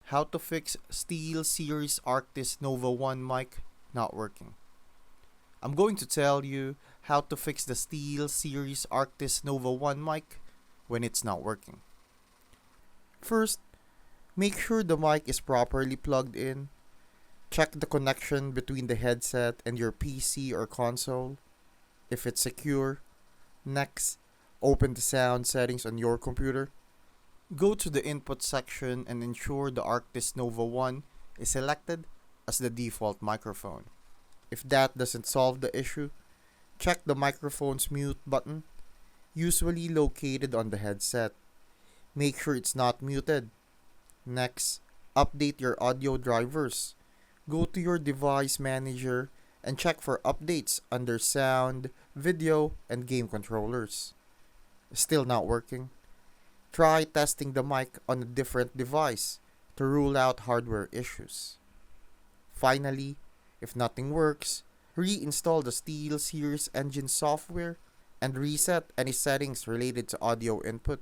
How to fix SteelSeries Arctis Nova 1 mic not working. I'm going to tell you how to fix the SteelSeries Arctis Nova 1 mic when it's not working. First, make sure the mic is properly plugged in. Check the connection between the headset and your PC or console. If it's secure, next, open the sound settings on your computer. Go to the input section and ensure the Arctis Nova 1 is selected as the default microphone. If that doesn't solve the issue, check the microphone's mute button, usually located on the headset. Make sure it's not muted. Next, update your audio drivers. Go to your device manager and check for updates under sound, video, and game controllers. Still not working? Try testing the mic on a different device to rule out hardware issues. Finally, if nothing works, reinstall the SteelSeries engine software and reset any settings related to audio input.